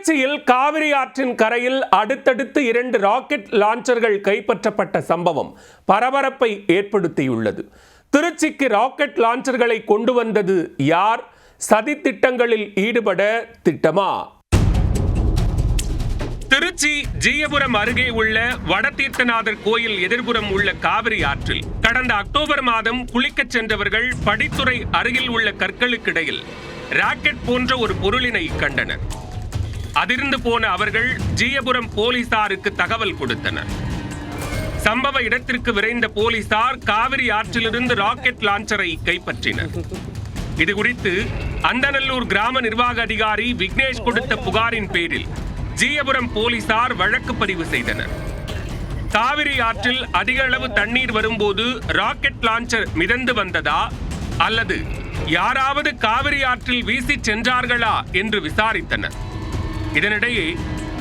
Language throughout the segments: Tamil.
திருச்சியில் காவிரி ஆற்றின் கரையில் அடுத்தடுத்து 2 ராக்கெட் லான்ச்சர்கள் கைப்பற்றப்பட்ட சம்பவம் பரபரப்பை ஏற்படுத்தியுள்ளது. திருச்சிக்கு ராக்கெட் லான்ச்சர்களை கொண்டு வந்தது யார்? சதி திட்டங்களில் ஈடுபட திட்டமா? திருச்சி ஜீயபுரம் அருகே உள்ள வடதீர்த்தநாதர் கோயில் எதிர்புறம் உள்ள காவிரி ஆற்றில் கடந்த அக்டோபர் மாதம் குளிக்கச் சென்றவர்கள் படித்துறை அருகில் உள்ள கற்களுக்கிடையில் ராக்கெட் போன்ற ஒரு பொருளினை கண்டனர். அதிர்ந்து போன அவர்கள் ஜீயபுரம் போலீசாருக்கு தகவல் கொடுத்தனர். சம்பவ இடத்திற்கு விரைந்த போலீசார் காவிரி ஆற்றிலிருந்து ராக்கெட் லான்ச்சரை கைப்பற்றினர். இதுகுறித்து அந்தநல்லூர் கிராம நிர்வாக அதிகாரி விக்னேஷ் கொடுத்த புகாரின் பேரில் ஜீயபுரம் போலீசார் வழக்கு பதிவு செய்தனர். காவிரி ஆற்றில் அதிக அளவு தண்ணீர் வரும்போது ராக்கெட் லான்ச்சர் மிதந்து வந்ததா அல்லது யாராவது காவிரி ஆற்றில் வீசி சென்றார்களா என்று விசாரித்தனர். இதனிடையே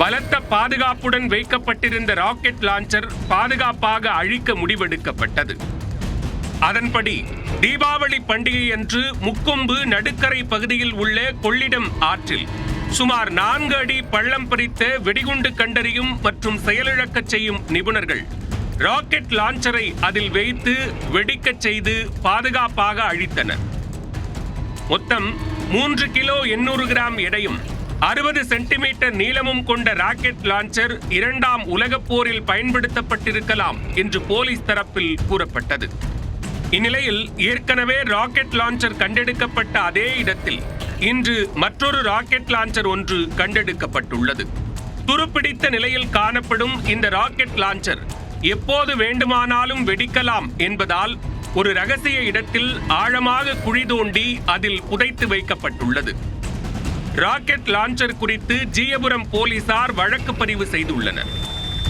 பலத்த பாதுகாப்புடன் வைக்கப்பட்டிருந்த ராக்கெட் லான்ச்சர் பாதுகாப்பாக அழிக்க முடிவெடுக்கப்பட்டது. அதன்படி தீபாவளி பண்டிகை அன்று முக்கொம்பு நடுக்கரை பகுதியில் உள்ள கொள்ளிடம் ஆற்றில் சுமார் 4 அடி பள்ளம் பறித்த வெடிகுண்டு கண்டறியும் மற்றும் செயலிழக்கச் செய்யும் நிபுணர்கள் ராக்கெட் லான்ச்சரை அதில் வைத்து வெடிக்கச் செய்து பாதுகாப்பாக அழித்தனர். மொத்தம் 3 கிலோ 800 கிராம் எடையும் 60 சென்டிமீட்டர் நீளமும் கொண்ட ராக்கெட் லான்ச்சர் 2ஆம் உலகப் போரில் பயன்படுத்தப்பட்டிருக்கலாம் என்று போலீஸ் தரப்பில் கூறப்பட்டது. இந்நிலையில் ஏற்கனவே ராக்கெட் லான்ச்சர் கண்டெடுக்கப்பட்ட அதே இடத்தில் இன்று மற்றொரு ராக்கெட் லான்ச்சர் ஒன்று கண்டெடுக்கப்பட்டுள்ளது. துருப்பிடித்த நிலையில் காணப்படும் இந்த ராக்கெட் லான்ச்சர் எப்போது வேண்டுமானாலும் வெடிக்கலாம் என்பதால் ஒரு ரகசிய இடத்தில் ஆழமாக குழி தோண்டி அதில் புதைத்து வைக்கப்பட்டுள்ளது. ராக்கெட் லான்ச்சர் குறித்து ஜீயபுரம் போலீசார் வழக்கு பதிவு செய்துள்ளனர்.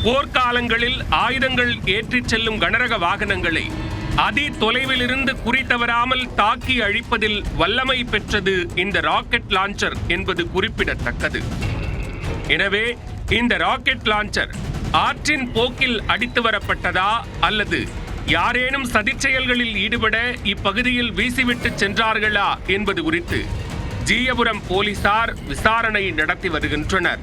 போர்க்காலங்களில் ஆயுதங்கள் ஏற்றிச் செல்லும் கனரக வாகனங்களை அதி தொலைவிலிருந்து குறி தவறாமல் தாக்கி அழிப்பதில் வல்லமை பெற்றது இந்த ராக்கெட் லான்ச்சர் என்பது குறிப்பிடத்தக்கது. எனவே இந்த ராக்கெட் லான்ச்சர் ஆற்றின் போக்கில் அடித்து வரப்பட்டதா அல்லது யாரேனும் சதிச்செயல்களில் ஈடுபட இப்பகுதியில் வீசிவிட்டு சென்றார்களா என்பது குறித்து ஜீயபுரம் போலீசார் விசாரணை நடத்தி வருகின்றனர்.